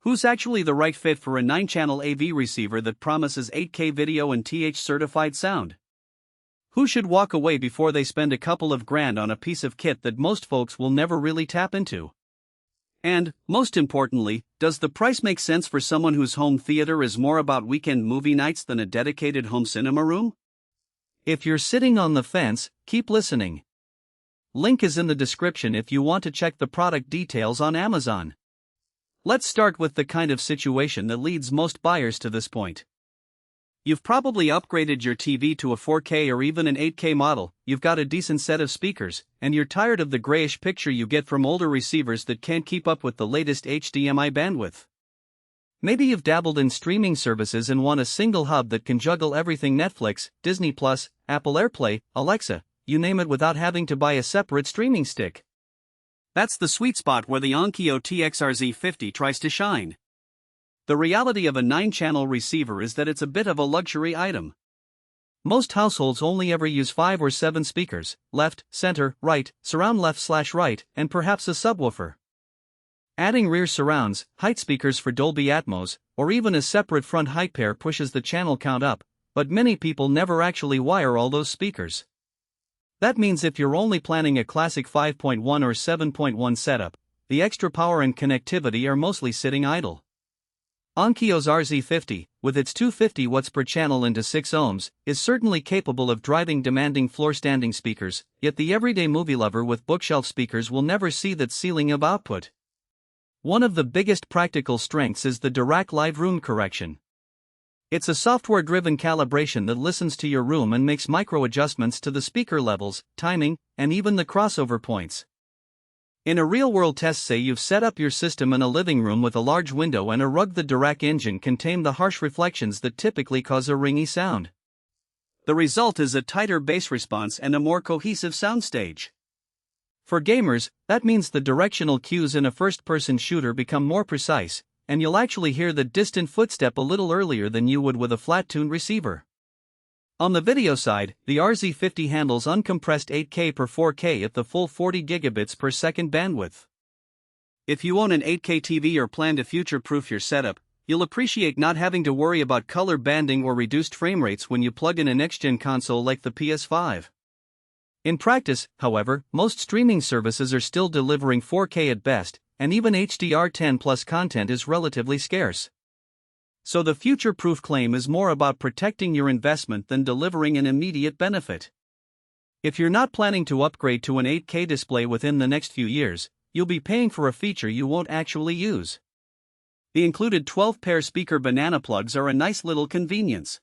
Who's actually the right fit for a 9-channel AV receiver that promises 8K video and TH-certified sound? Who should walk away before they spend a couple of grand on a piece of kit that most folks will never really tap into? And, most importantly, does the price make sense for someone whose home theater is more about weekend movie nights than a dedicated home cinema room? If you're sitting on the fence, keep listening. Link is in the description if you want to check the product details on Amazon. Let's start with the kind of situation that leads most buyers to this point. You've probably upgraded your TV to a 4K or even an 8K model, you've got a decent set of speakers, and you're tired of the grayish picture you get from older receivers that can't keep up with the latest HDMI bandwidth. Maybe you've dabbled in streaming services and want a single hub that can juggle everything: Netflix, Disney+, Apple AirPlay, Alexa, you name it, without having to buy a separate streaming stick. That's the sweet spot where the Onkyo RZ50 tries to shine. The reality of a 9-channel receiver is that it's a bit of a luxury item. Most households only ever use 5 or 7 speakers, left, center, right, surround left/right, and perhaps a subwoofer. Adding rear surrounds, height speakers for Dolby Atmos, or even a separate front height pair pushes the channel count up, but many people never actually wire all those speakers. That means if you're only planning a classic 5.1 or 7.1 setup, the extra power and connectivity are mostly sitting idle. Onkyo's RZ50, with its 250 watts per channel into 6 ohms, is certainly capable of driving demanding floor-standing speakers, yet the everyday movie lover with bookshelf speakers will never see that ceiling of output. One of the biggest practical strengths is the DIRAC live room correction. It's a software-driven calibration that listens to your room and makes micro-adjustments to the speaker levels, timing, and even the crossover points. In a real-world test, say you've set up your system in a living room with a large window and a rug, the DIRAC engine can tame the harsh reflections that typically cause a ringy sound. The result is a tighter bass response and a more cohesive soundstage. For gamers, that means the directional cues in a first-person shooter become more precise, and you'll actually hear the distant footstep a little earlier than you would with a flat-tuned receiver. On the video side, the RZ50 handles uncompressed 8K per 4K at the full 40 gigabits per second bandwidth. If you own an 8K TV or plan to future-proof your setup, you'll appreciate not having to worry about color banding or reduced frame rates when you plug in a next-gen console like the PS5. In practice, however, most streaming services are still delivering 4K at best, and even HDR10+ content is relatively scarce. So the future-proof claim is more about protecting your investment than delivering an immediate benefit. If you're not planning to upgrade to an 8K display within the next few years, you'll be paying for a feature you won't actually use. The included 12-pair speaker banana plugs are a nice little convenience.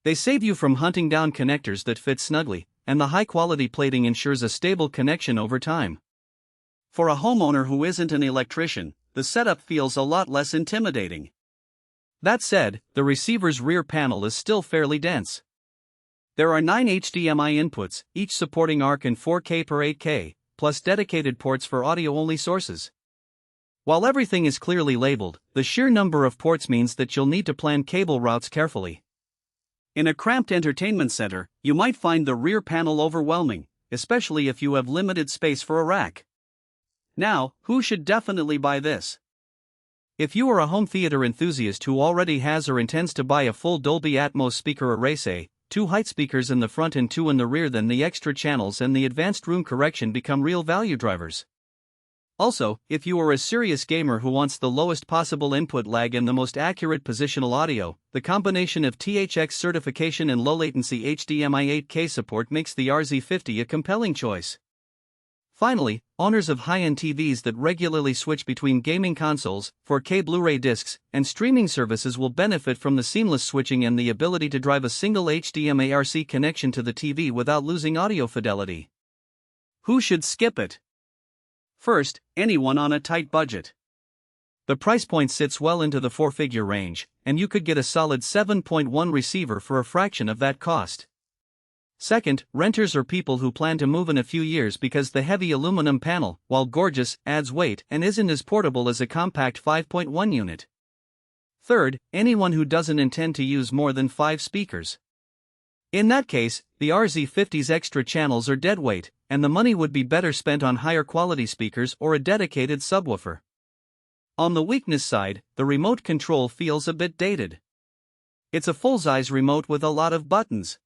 They save you from hunting down connectors that fit snugly, and the high-quality plating ensures a stable connection over time. For a homeowner who isn't an electrician, the setup feels a lot less intimidating. That said, the receiver's rear panel is still fairly dense. There are 9 HDMI inputs, each supporting ARC and 4K per 8K, plus dedicated ports for audio-only sources. While everything is clearly labeled, the sheer number of ports means that you'll need to plan cable routes carefully. In a cramped entertainment center, you might find the rear panel overwhelming, especially if you have limited space for a rack. Now, who should definitely buy this? If you are a home theater enthusiast who already has or intends to buy a full Dolby Atmos speaker array, say, 2 height speakers in the front and 2 in the rear, then the extra channels and the advanced room correction become real value drivers. Also, if you are a serious gamer who wants the lowest possible input lag and the most accurate positional audio, the combination of THX certification and low-latency HDMI 8K support makes the RZ50 a compelling choice. Finally, owners of high-end TVs that regularly switch between gaming consoles, 4K Blu-ray discs, and streaming services will benefit from the seamless switching and the ability to drive a single HDMI RC connection to the TV without losing audio fidelity. Who should skip it? First, anyone on a tight budget. The price point sits well into the 4-figure range, and you could get a solid 7.1 receiver for a fraction of that cost. Second, renters or people who plan to move in a few years because the heavy aluminum panel, while gorgeous, adds weight and isn't as portable as a compact 5.1 unit. Third, anyone who doesn't intend to use more than 5 speakers. In that case, the RZ50's extra channels are dead weight, and the money would be better spent on higher quality speakers or a dedicated subwoofer. On the weakness side, the remote control feels a bit dated. It's a full-size remote with a lot of buttons.